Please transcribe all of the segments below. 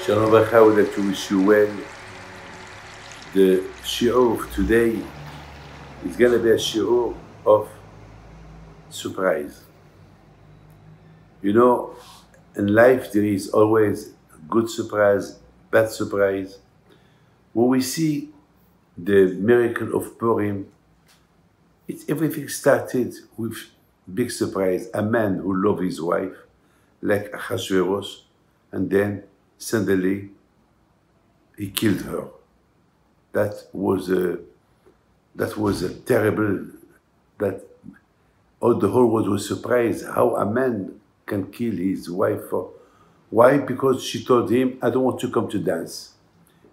Shalom Aleichem, I would like to wish you well. The shiur of today is going to be a shiur of surprise. You know, in life there is always good surprise, bad surprise. When we see the miracle of Purim, everything started with big surprise. A man who loved his wife, like Achashverosh, and then suddenly he killed her. That was a terrible. That the whole world was surprised how a man can kill his wife. Why? Because she told him, "I don't want to come to dance."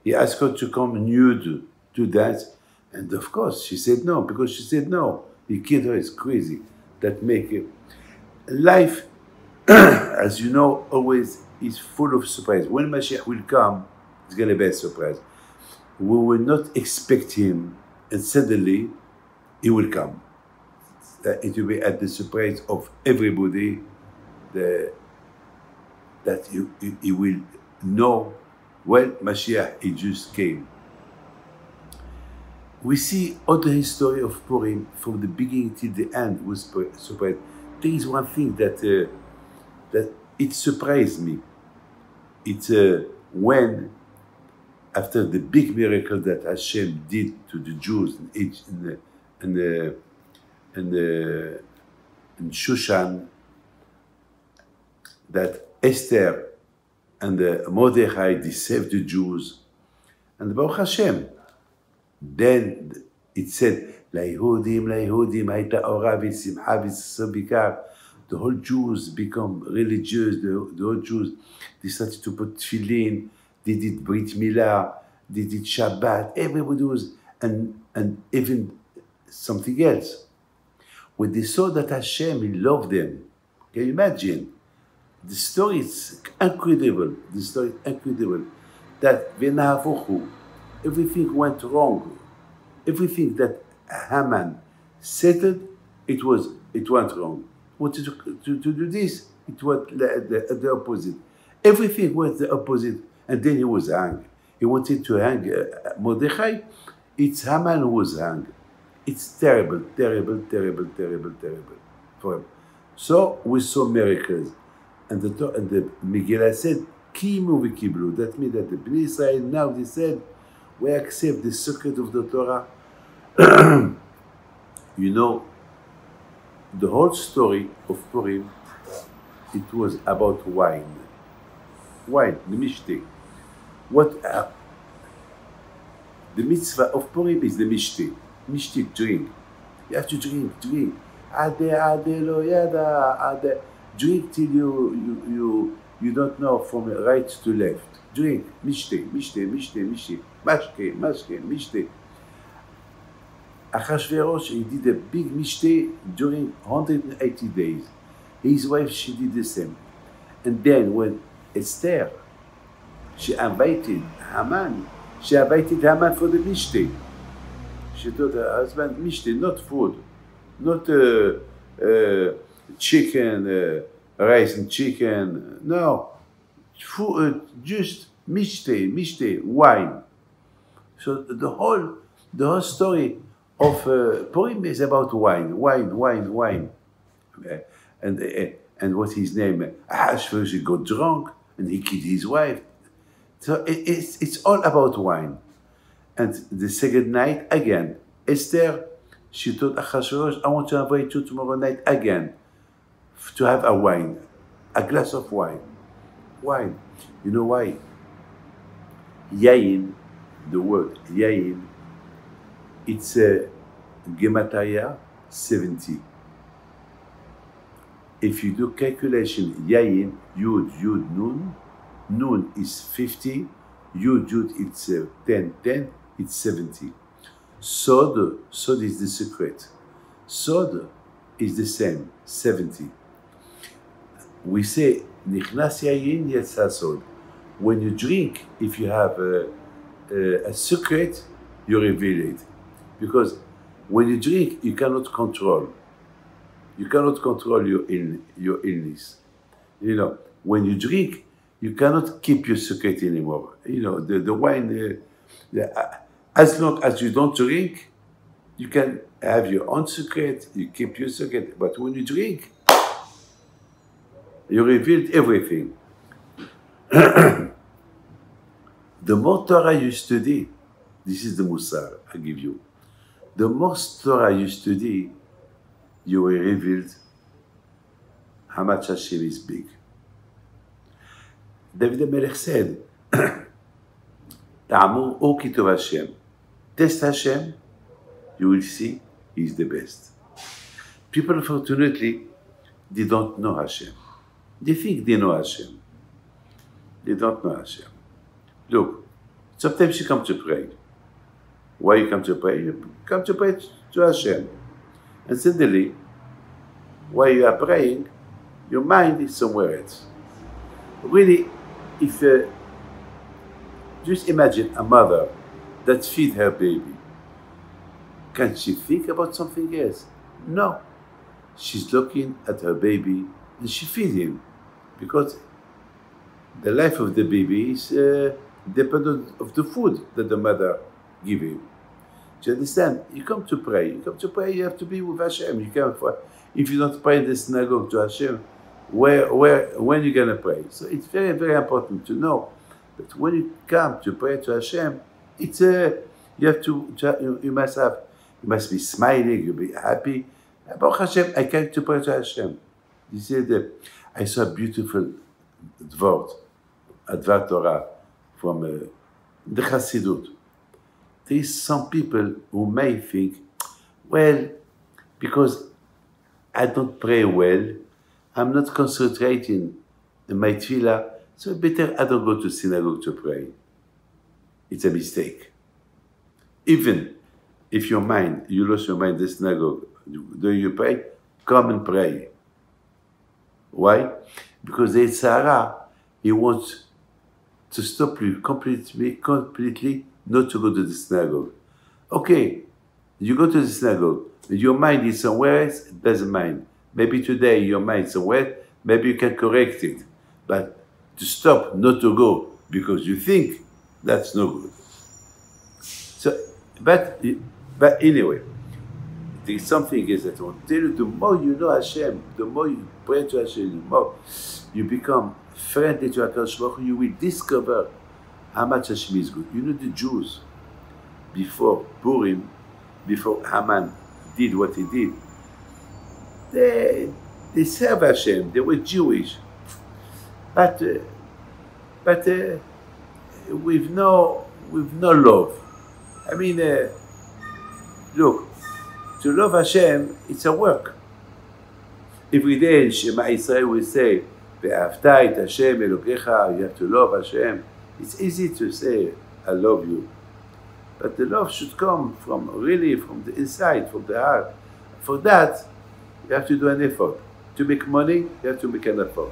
He asked her to come nude to dance, and of course she said no. Because she said no, he killed her. It's crazy. That make it. Life, as you know, always is full of surprise. When Mashiach will come, it's going to be a surprise. We will not expect him, and suddenly he will come. It will be at the surprise of everybody that he will know, well, Mashiach, he just came. We see all the history of Purim from the beginning till the end was surprise. There is one thing that it surprised me. It's when, after the big miracle that Hashem did to the Jews in Shushan, that Esther and Mordechai, they saved the Jews, and Baruch Hashem. Then it said, "La'ihudim, la'ihudim, hayta ora v'simcha v'sasor bikar." The whole Jews become religious. The whole Jews, they started to put tefillin. They did Brit Milah. They did Shabbat. Everybody was, and even something else. When they saw that Hashem, He loved them. Can you imagine? The story is incredible. The story is incredible. That v'nahavuchu, everything went wrong. Everything that Haman settled, it went wrong. Wanted to do this, it was the opposite. Everything was the opposite, and then he was hanged. He wanted to hang Mordechai. It's Haman who was hanged. It's terrible, terrible, terrible, terrible, terrible for him. So we saw miracles, and the Megillah said, "Kimu v'kiblu." That means that the Bnei Israel now they said, "We accept the secret of the Torah." You know, the whole story of Purim, it was about wine. Wine, the mishte. The mitzvah of Purim is the mishte. Mishte, drink. You have to drink. Drink till you don't know from right to left. Drink. Mishte. Mashke. Achashverosh, he did a big mishte during 180 days. His wife, she did the same. And then when Esther, she invited Haman for the mishte. She told her husband, mishte, not food, not chicken, rice and chicken, no. Food, just mishte, wine. So the whole story of Purim is about wine. And what's his name? Ahasuerus got drunk and he killed his wife. So it's all about wine. And the second night, again, Esther, she told Ahasuerus, "I want to invite you tomorrow night again to have a glass of wine. Wine. You know why? Yain, the word yain, it's a Gematria 70. If you do calculation, yain, yud, nun is 50, yud, it's 10, it's 70. Sod is the secret. Sod is the same, 70. We say, Nichnas yayin yetsa sod. When you drink, if you have a secret, you reveal it. Because when you drink, you cannot control. You cannot control your illness. You know, when you drink, you cannot keep your secret anymore. You know, the wine, as long as you don't drink, you can have your own secret, you keep your secret. But when you drink, you revealed everything. The more Torah you study, this is the Musar I give you. The more Torah you study, you will reveal how much Hashem is big. David HaMelech said, Ta'amu o kitov Hashem. Test Hashem, you will see He's the best. People, unfortunately, they don't know Hashem. They think they know Hashem. They don't know Hashem. Look, sometimes you come to pray. Why you come to pray? You come to pray to Hashem. And suddenly, while you are praying, your mind is somewhere else. Really, if just imagine a mother that feeds her baby. Can she think about something else? No. She's looking at her baby and she feeds him. Because the life of the baby is dependent of the food that the mother gives him. Do you understand? You come to pray. You come to pray, you have to be with Hashem. You can't, if you don't pray in the synagogue to Hashem, when are you going to pray? So it's very, very important to know that when you come to pray to Hashem, it's you must be smiling, you'll be happy. Baruch Hashem, I came to pray to Hashem. He said, I saw a beautiful Advar Torah from the Chassidut. There is some people who may think, well, because I don't pray well, I'm not concentrating in my tefillah, so better I don't go to synagogue to pray. It's a mistake. Even if you lost your mind in the synagogue, do you pray? Come and pray. Why? Because the Tzara, he wants to stop you completely not to go to the synagogue. Okay, you go to the synagogue, your mind is somewhere else, it doesn't mind. Maybe today your mind is somewhere, maybe you can correct it. But to stop not to go because you think, that's no good. So, but anyway, there is something else that I want to tell you. The more you know Hashem, the more you pray to Hashem, the more you become friendly to HaKadosh, you will discover how much Hashem is good. You know the Jews, before Purim, before Haman did what he did, they served Hashem, they were Jewish, but with no love. I mean, look, to love Hashem, it's a work. Every day in Shema Israel we say, Ve'ahavta et Hashem Elokecha, you have to love Hashem. It's easy to say, I love you. But the love should come from the inside, from the heart. For that, you have to do an effort. To make money, you have to make an effort.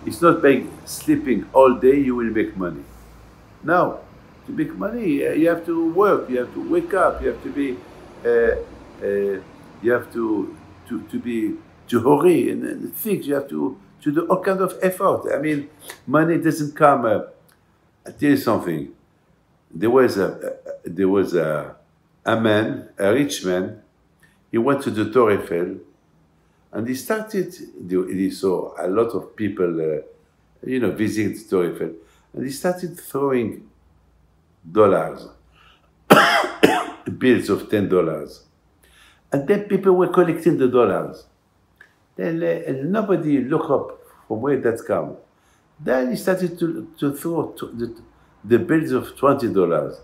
It's not by sleeping all day you will make money. No. To make money, you have to work, you have to wake up, you have to be, you have to hurry and things, you have to do all kind of effort. I mean, money doesn't come. I'll tell you something. There was a man, a rich man. He went to the Torah Eiffel, and he saw a lot of people, visiting the Torah Eiffel, and he started throwing dollars, bills of $10, and then people were collecting the dollars. Then nobody looked up from where that come. Then he started to throw the bills of $20.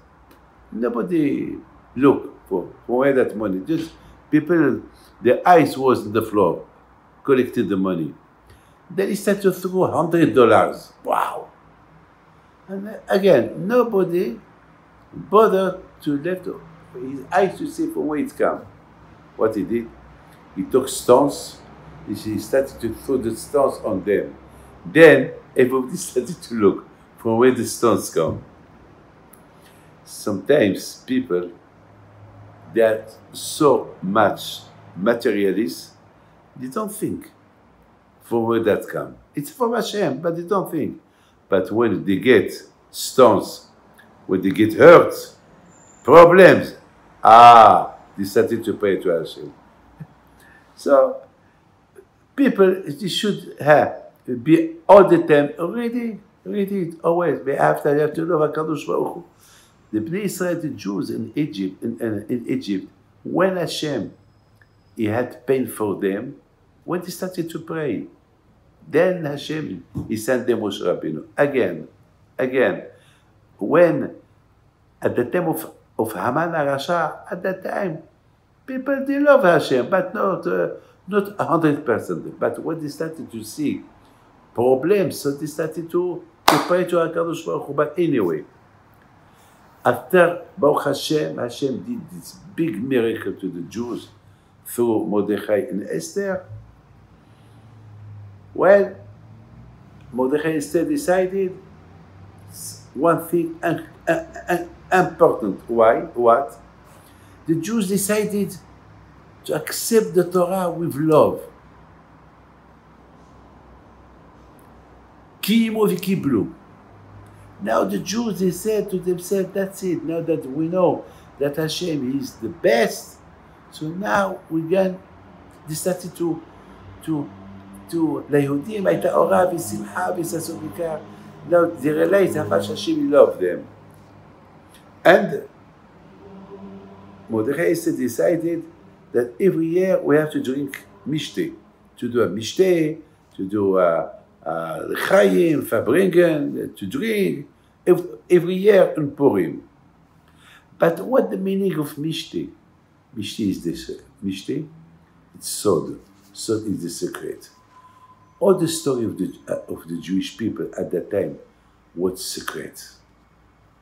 Nobody looked for where that money. Just people, their eyes was on the floor, collecting the money. Then he started to throw $100. Wow! And again, nobody bothered to lift his eyes to see from where it come. What he did, he took stones. He started to throw the stones on them. Then everybody started to look from where the stones come. Sometimes people, they are so much materialists, they don't think from where that comes. It's from Hashem, but they don't think. But when they get stones, when they get hurt, problems, they started to pray to Hashem. So people, they should be all the time read it always. They have to love HaKadosh Baruch Hu. The Bnei Israel, the Jews in Egypt, when Hashem, He had pain for them, when they started to pray, then Hashem, He sent them Moshe Rabbeinu again. When at the time of Haman HaRasha, at that time, people they love Hashem, but not 100%. But when they started to see problems, so they started to pray to HaKadosh Baruch Hu. But anyway, after Baruch Hashem did this big miracle to the Jews through Mordechai and Esther. Well, Mordechai and Esther decided one thing important. Why? What? The Jews decided to accept the Torah with love. Kiyimu v'kiblu. Now the Jews, they said to themselves, that's it. Now that we know that Hashem is the best, so now they started to ליהודים הייתה אורה ושמחה וששון ויקר. Now they realized how much Hashem loved them. And Mordechai decided that every year we have to drink mishte, to do a mishte, to do l'chaim, fabringen, to drink, every year in Purim. But what the meaning of mishte? Mishte is this. Mishte, it's sod. Sod is the secret. All the story of the Jewish people at that time was secret.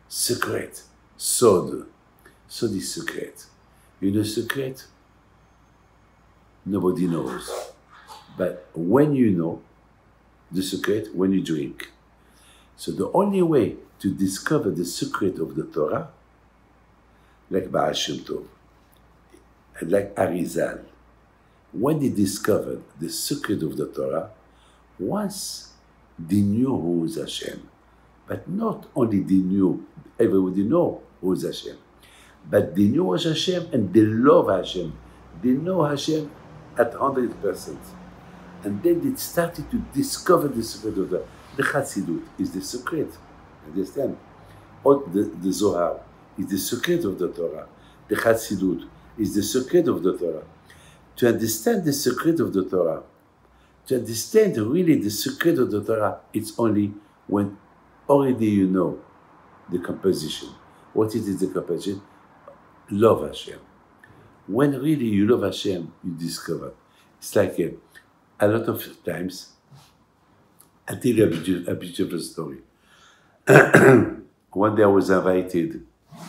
Secret. Sod. Sod is secret. You know secret? Nobody knows. But when you know the secret, when you drink. So the only way to discover the secret of the Torah, like Baal Shem Tov, and like Arizal, when they discovered the secret of the Torah, once they knew who is Hashem, but not only they knew, everybody know who is Hashem, but they knew who is Hashem and they love Hashem. They know Hashem at 100%. And then they started to discover the secret of the Chassidut is the secret. Understand? Or the Zohar is the secret of the Torah. The Chassidut is the secret of the Torah. To understand the secret of the Torah, to understand really the secret of the Torah, it's only when already you know the composition. What is the composition? Love Hashem. When really you love Hashem, you discover. It's like a lot of times, I'll tell you a beautiful story. One day I was invited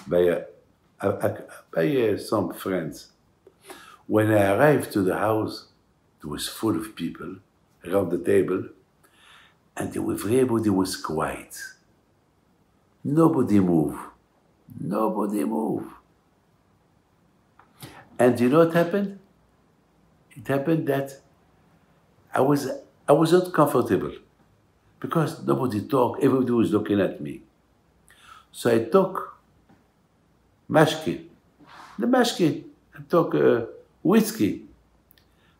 by some friends. When I arrived to the house, it was full of people around the table, and everybody was quiet. Nobody moved. Nobody moved. And you know what happened? It happened that I was not comfortable because nobody talked. Everybody was looking at me. So I took mashke. The mashke. I took whiskey.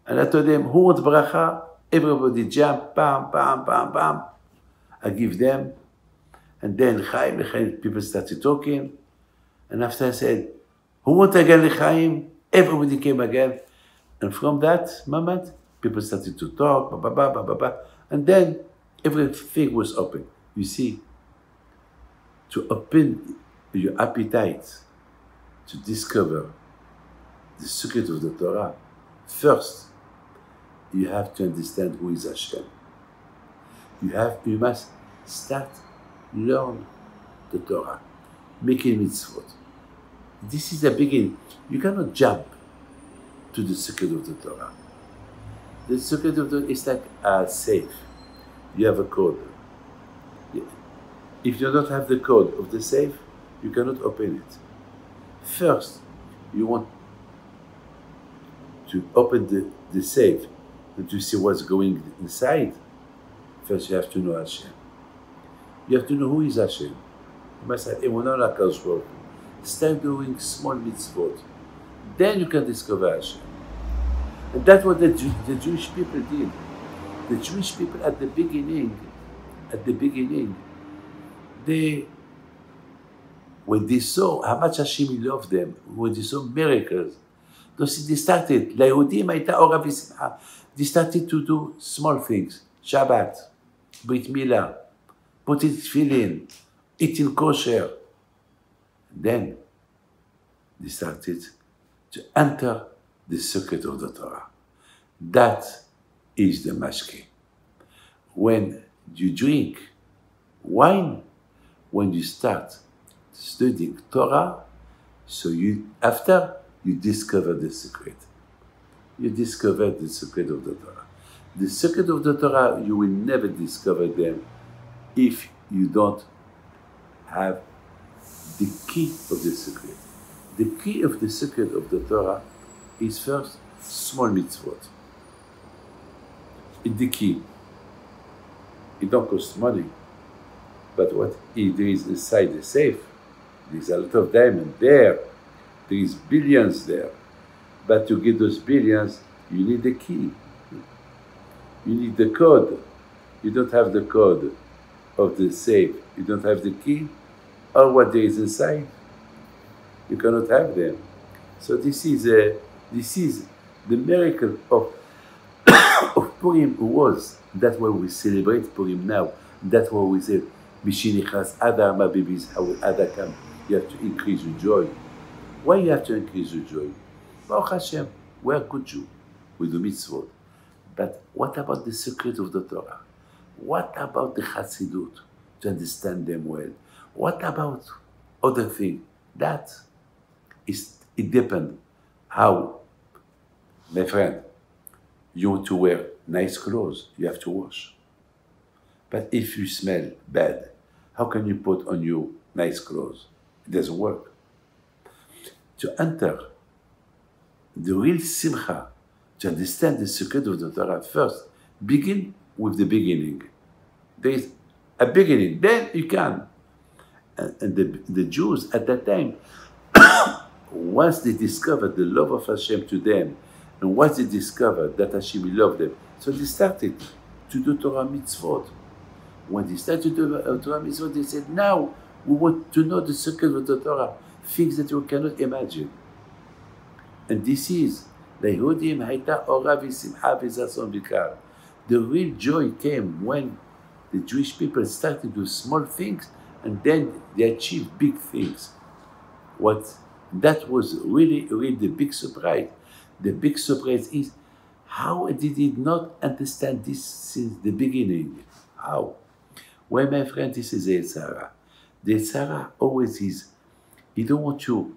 And I told them, who wants bracha? Everybody jump, bam, bam, bam, bam. I give them. And then Chaim, people started talking. And after I said, who wants again Chaim? Everybody came again. And from that moment, people started to talk, ba, ba, ba, ba, ba, ba. And then everything was open. You see, to open your appetite to discover the secret of the Torah, first, you have to understand who is Hashem. You must start learn the Torah, making mitzvot. This is the beginning. You cannot jump to the secret of the Torah. The secret of the Torah is like a safe. You have a code. If you don't have the code of the safe, you cannot open it. First, you want to open the safe and to see what's going inside, first you have to know Hashem. You have to know who is Hashem. You must have emunah l'Akadosh Baruch Hu. Start doing small mitzvot. Then you can discover Hashem. And that's what the Jewish people did. The Jewish people at the beginning, when they saw how much Hashem loved them, when they saw miracles, they started, they started to do small things. Shabbat, Brit Milah, putting tefillin, eating kosher. Then they started to enter the secret of the Torah. That is the mashke. When you drink wine, when you start studying Torah, so after you discover the secret. You discover the secret of the Torah. The secret of the Torah, you will never discover them if you don't have the key of the secret. The key of the secret of the Torah is first small mitzvot. It's the key. It don't cost money. But what there is inside the safe, there's a lot of diamond there. There is billions there. But to get those billions, you need the key. You need the code. You don't have the code of the safe. You don't have the key or what there is inside. You cannot have them. So this is the miracle of Purim was. That's why we celebrate Purim now. That's why we say, Mishinichas Adar Ma babies, how will Adar come? You have to increase your joy. Why you have to increase your joy? Baruch Hashem, we are good Jew. We do mitzvot. But what about the secret of the Torah? What about the Chassidut? To understand them well. What about other things? It depends how, my friend, you want to wear nice clothes, you have to wash. But if you smell bad, how can you put on you nice clothes? It doesn't work. To enter the real simcha, to understand the secret of the Torah, first, begin with the beginning. There is a beginning, then you can. And the Jews at that time, once they discovered the love of Hashem to them, and once they discovered that Hashem loved them, so they started to do Torah mitzvot. When they started to do Torah mitzvot, they said, now we want to know the secret of the Torah, things that you cannot imagine. And this is, the real joy came when the Jewish people started to do small things, and then they achieved big things. That was really the big surprise. The big surprise is how they did not understand this since the beginning. How? Well, my friend, this is the Yetzirah. The Yetzirah always is, he don't want you.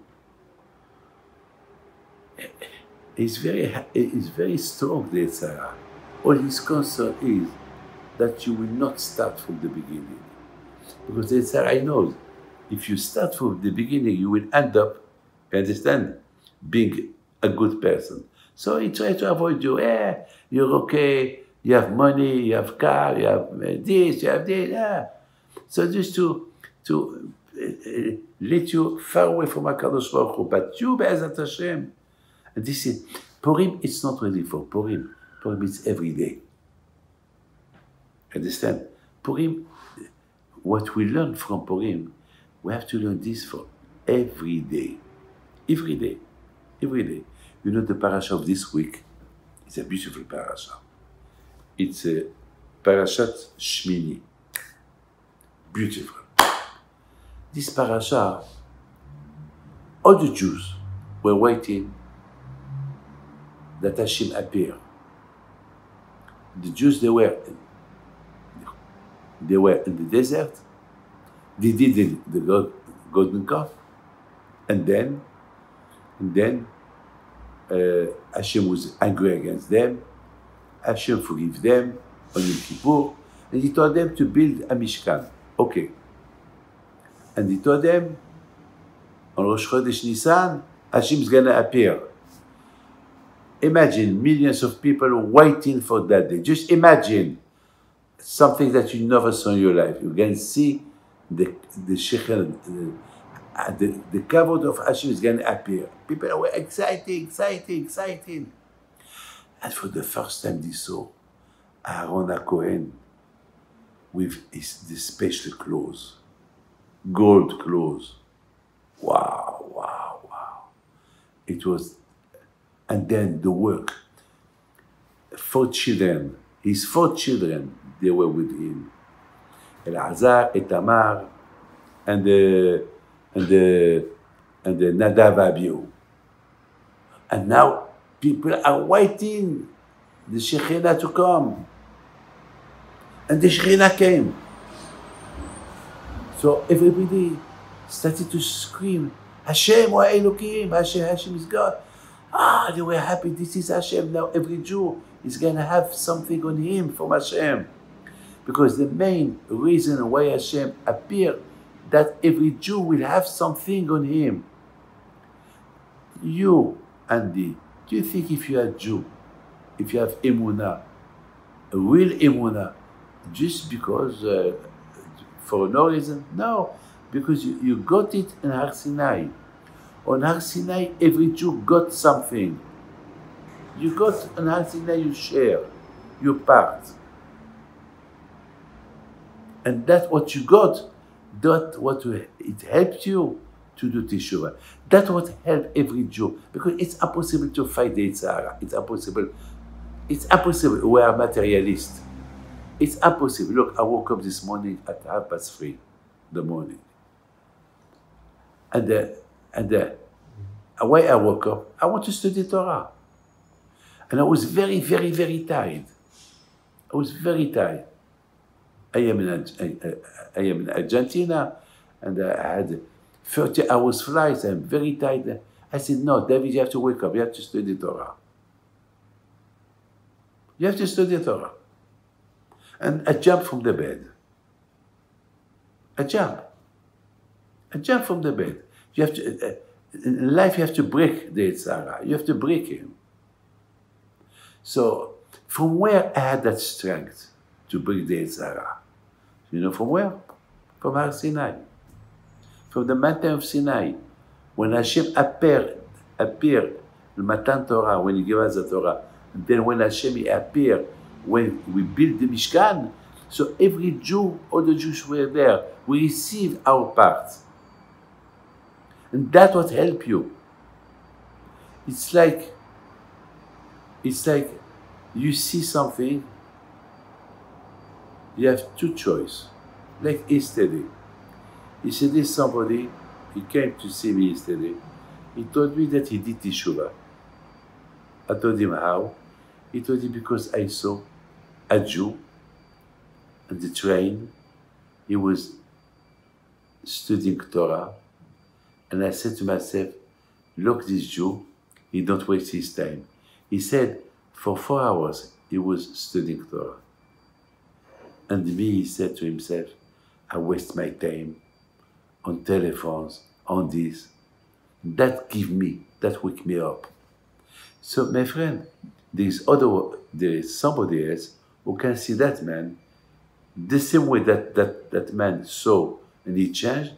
He's very strong, the Yetzirah. All his concern is that you will not start from the beginning. Because the Yetzirah knows, if you start from the beginning, you will end up, you understand, being a good person. So he tries to avoid you. You're okay, you have money, you have car, you have this, you have this. So just to let you far away from HaKadosh Baruch Hu. But you, Be'ezat Hashem. And this is, Purim, it's not really for Purim. Purim is every day. Understand? Purim, what we learn from Purim, we have to learn this for every day. Every day. Every day. You know the parasha of this week? It's a beautiful parasha. It's a parashat Shmini. Beautiful. This parasha, all the Jews were waiting that Hashem appear. The Jews, they were in the desert. They did the golden calf, and then Hashem was angry against them. Hashem forgave them on Yom Kippur, and he told them to build a Mishkan. Okay. And he told them on Rosh Chodesh Nisan, Hashem is gonna appear. Imagine millions of people waiting for that day. Just imagine something that you never saw in your life. You can see the Shekhinah, the kavod of Hashem is going to appear. People were excited. And for the first time they saw Aaron HaKohen with the special clothes, gold clothes. Wow. It was, and then the work. 4 children, his 4 children, they were with him. Elazar, Itamar, and the Nadav Abihu. And now people are waiting the Shekhinah to come. And the Shekhinah came. So everybody started to scream, Hashem wa Elokim, Hashem is God. They were happy, this is Hashem. Now every Jew is going to have something on him from Hashem. Because the main reason why Hashem appeared, that every Jew will have something on him. You, Andy, do you think if you are Jew, if you have emunah, a real emunah, just because, for no reason? No, because you got it in Har Sinai. On Har Sinai, every Jew got something. You got on Har Sinai, you share your part. And that's what you got. That's what it helped you to do Teshuvah. That's what helped every Jew. Because it's impossible to fight the Yitzhara. It's impossible. It's impossible. We are materialists. It's impossible. Look, I woke up this morning at 3:30 in the morning. And why I woke up, I want to study Torah. And I was very, very, very tired. I was very tired. I am in Argentina, and I had 30 hours flight. I'm very tired. I said, no, David, you have to wake up. You have to study Torah. You have to study Torah. And I jumped from the bed. I jumped from the bed. You have to, in life, you have to break the Yitzhara. You have to break him. So, from where I had that strength to break the Yitzhara? You know from where? From Har Sinai. From the mountain of Sinai. When Hashem appeared in Matan Torah, when he gave us the Torah, and then when Hashem appeared, when we built the Mishkan, so every Jew, all the Jews were there, we received our part. And that's what helped you. It's like you see something, you have 2 choices. Like yesterday. Yesterday somebody, he came to see me yesterday. He told me that he did Teshuvah. I told him how. He told me because I saw a Jew on the train. He was studying Torah. And I said to myself, look, this Jew, he don't waste his time. He said, for 4 hours, he was studying Torah. And me, he said to himself, I waste my time on telephones, on this. That wake me up. So, my friend, there is somebody else who can see that man the same way that man saw and he changed.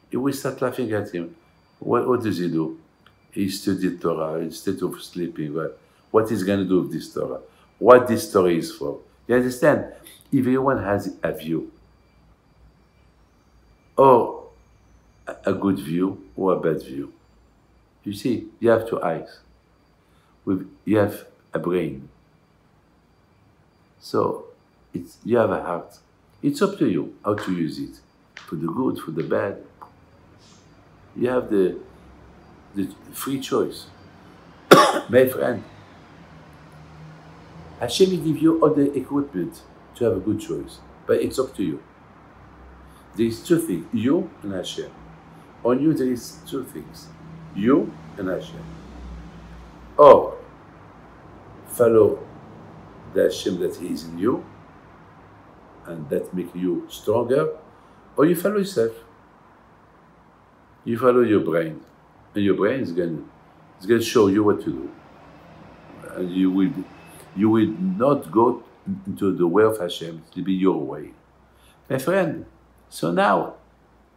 He will start laughing at him. What does he do? He studied Torah instead of sleeping. What is going to do with this Torah? What this Torah is for? You understand? Everyone has a view. Or a good view or a bad view. You see, you have 2 eyes. You have a brain. So, you have a heart. It's up to you how to use it. For the good, for the bad. You have the free choice. My friend, Hashem will give you all the equipment to have a good choice. But it's up to you. There is 2 things, you and Hashem. On you there is 2 things, you and Hashem. Or follow the Hashem that He is in you, and that makes you stronger, or you follow yourself. You follow your brain, and your brain is going to show you what to do. and you will not go into the way of Hashem. It will be your way, my friend. So now,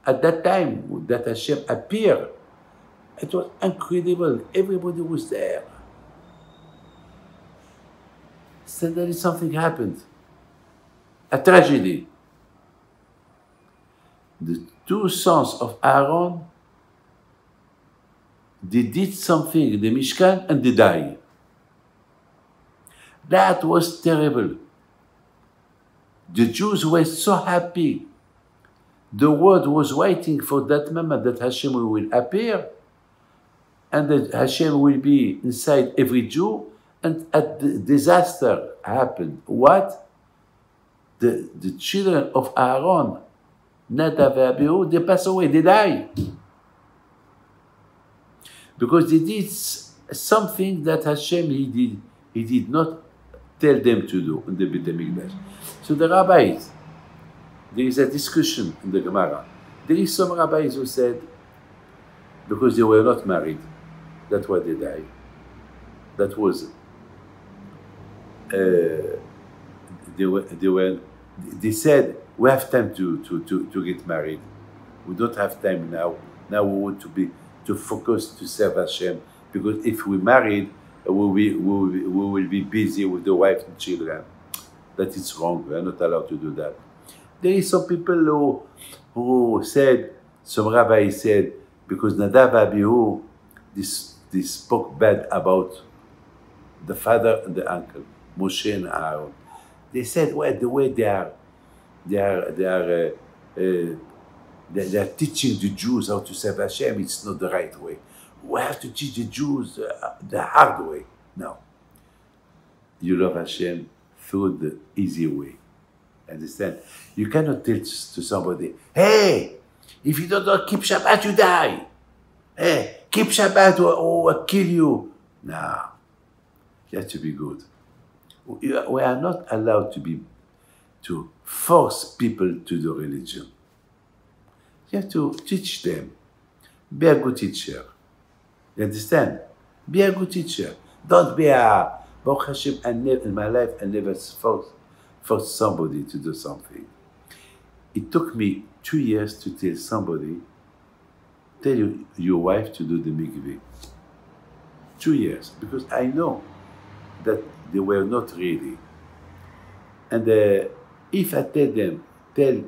at that time that Hashem appeared, it was incredible. Everybody was there. Suddenly something happened. A tragedy. The two sons of Aaron, they did something in the Mishkan and they died. That was terrible. The Jews were so happy. The world was waiting for that moment that Hashem will appear and that Hashem will be inside every Jew, and the disaster happened. What? The children of Aaron, Nadav and Abihu, they pass away, they die. Because they did something that Hashem, he did not tell them to do in the Beit HaMikdash. So the rabbis, there is a discussion in the Gemara. There is some rabbis who said, because they were not married, that's why they died. That was, they said, we have time to get married. We don't have time now. Now we want to focus to serve Hashem, because if we married, we will be busy with the wife and children. That is wrong. We are not allowed to do that. There is some people who said, some rabbis said, because Nadav and Abihu, they spoke bad about the father and the uncle, Moshe and Aaron. They said, well, the way they are teaching the Jews how to serve Hashem, it's not the right way. We have to teach the Jews the hard way. No. You love Hashem through the easy way. Understand? You cannot tell to somebody, hey, if you don't keep Shabbat, you die. Hey, keep Shabbat or I'll kill you. No. You have to be good. We are not allowed to force people to do religion. You have to teach them. Be a good teacher. You understand? Be a good teacher. Don't be a Baruch Hashem. In my life, I never forced somebody to do something. It took me 2 years to tell somebody, tell your wife to do the mikveh. 2 years, because I know that they were not ready. And if I tell them, they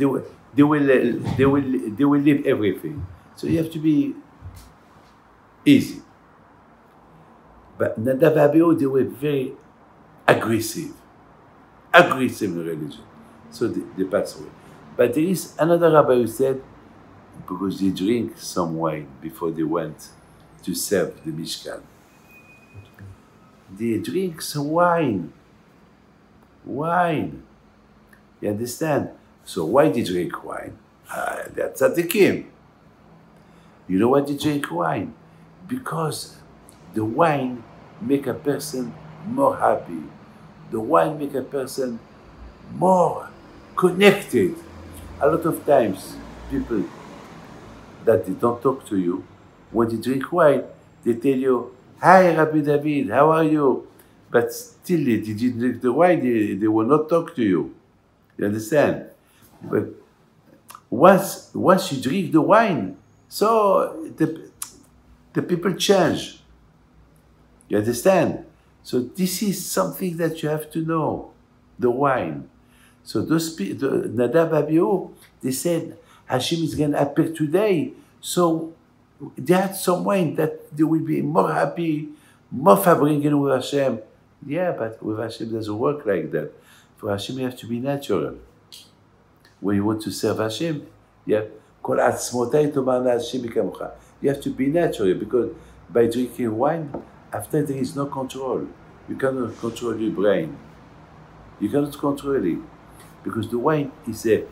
will leave everything. So you have to be easy. But Nadav and Abihu, they were very aggressive in religion. So they passed away. But there is another rabbi who said, because they drink some wine before they went to serve the Mishkan. They drink some wine. Wine. You understand? So why they drink wine? That's tzaddikim. You know why they drink wine? Because the wine make a person more happy. The wine make a person more connected. A lot of times, people that they don't talk to you, when they drink wine, they tell you, hi, Rabbi David, how are you? But still, they didn't drink the wine, they will not talk to you. You understand? But once you drink the wine, so the people change. You understand? So this is something that you have to know, the wine. So those people, Nadav and Abihu, they said, Hashem is going to appear today. So they had some wine that they will be more happy, more fabricated with Hashem. Yeah, but with Hashem it doesn't work like that. For Hashem you have to be natural. When you want to serve Hashem, you have to be natural, because by drinking wine, after there is no control. You cannot control your brain. You cannot control it. Because the wine is the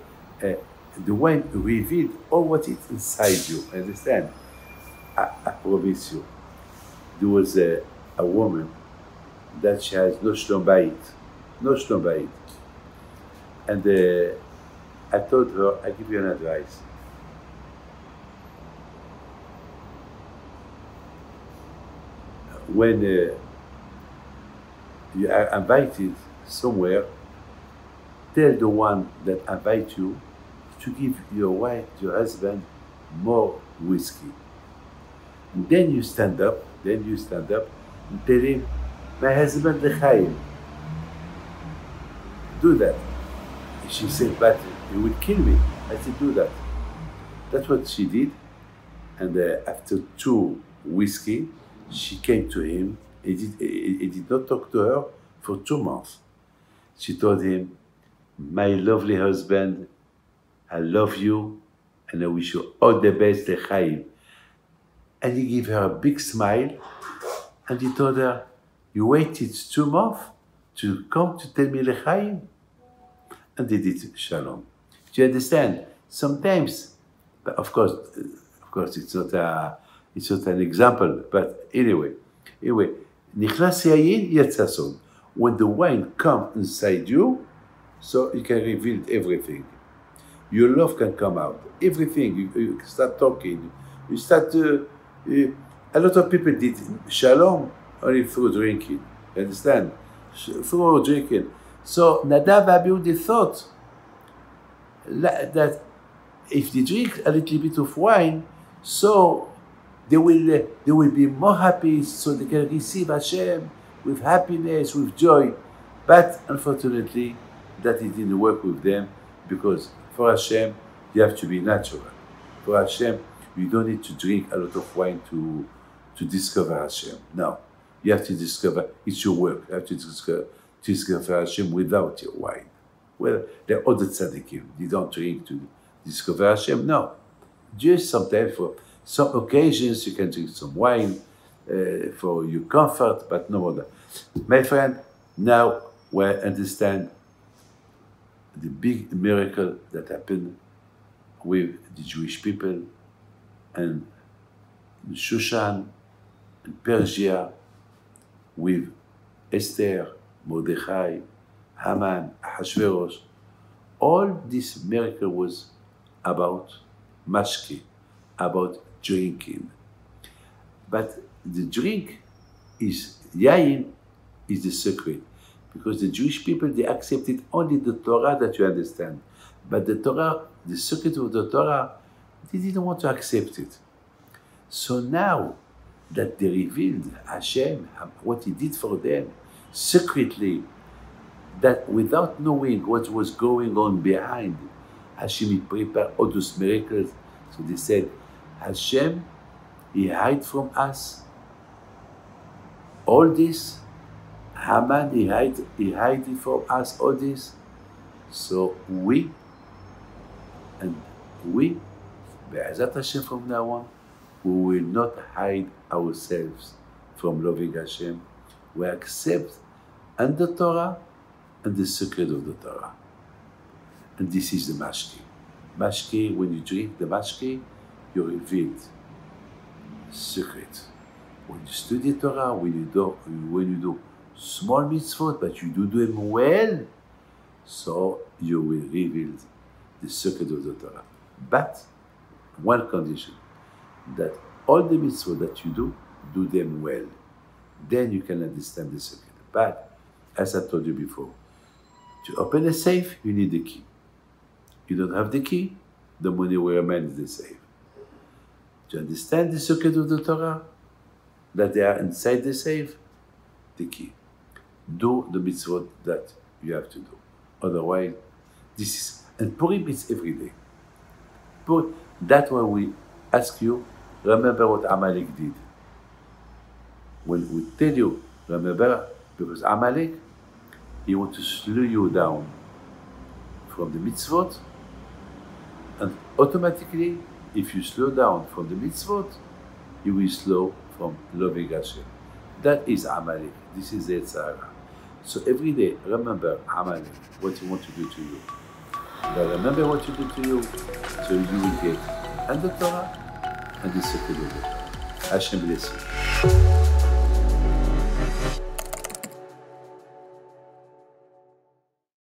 wine reveals all what is inside you. Understand? I promise you. There was a woman that she has no shlom bayit. No shlom bayit. And I told her, I give you an advice. when you are invited somewhere, tell the one that invite you to give your wife, your husband, more whiskey. And then you stand up, and tell him, my husband l'chaim. Do that. She said, but you will kill me. I said, do that. That's what she did. And after 2 whiskey, she came to him. He did not talk to her for 2 months. She told him, my lovely husband, I love you, and I wish you all the best, l'chaim. And he gave her a big smile, and he told her, you waited 2 months to come to tell me l'chaim? And they did shalom. Do you understand? Sometimes, but of course, it's not an example. But anyway, nichnas yayin yatsa sod. When the wine comes inside you, so you can reveal everything. Your love can come out. Everything. You start talking. You start. A lot of people did shalom only through drinking. You understand? Through drinking. So Nadav Abihu, they thought that if they drink a little bit of wine, so they will be more happy, so they can receive Hashem with happiness, with joy. But unfortunately, that it didn't work with them, because for Hashem, you have to be natural. For Hashem, you don't need to drink a lot of wine to discover Hashem. No, you have to discover, it's your work. You have to discover Hashem without your wine. Well, there are other tzaddikim. They don't drink to discover Hashem. No, just sometimes for some occasions you can drink some wine for your comfort, but no other. My friend, now we understand the big miracle that happened with the Jewish people and Shushan and Persia, with Esther, Mordechai, Haman, Ahasuerus. All this miracle was about mashke, about drinking. But the drink is, yayin is the secret. Because the Jewish people, they accepted only the Torah that you understand. But the Torah, the secret of the Torah, they didn't want to accept it. So now that they revealed Hashem, what He did for them, secretly, that without knowing what was going on behind, Hashem prepared all those miracles. So they said, Hashem, He hid from us all this. Haman, he hid from us all this. So we, Be'ezat Hashem, from now on, we will not hide ourselves from loving Hashem. We accept and the Torah and the secret of the Torah. And this is the mashke. Mashke, when you drink the mashke, you revealed secret. When you study Torah, when you do small mitzvot, but you do them well, so you will reveal the secret of the Torah. But one condition, that all the mitzvot that you do them well. Then you can understand the secret. But as I told you before, to open a safe, you need the key. You don't have the key, the money will remain in the safe. To understand the secret of the Torah, that they are inside the safe, the key. Do the mitzvot that you have to do. Otherwise, this is, and Purim is every day. That's why we ask you, remember what Amalek did. When we tell you, remember, because Amalek, he wants to slow you down from the mitzvot, and automatically, if you slow down from the mitzvot, you will slow from loving Hashem. That is Amalek. This is the Tzara. So every day, remember Amalek, what he wants to do to you. But remember what you do to you, so you will get and the Torah and the secret of the Torah. Hashem bless you.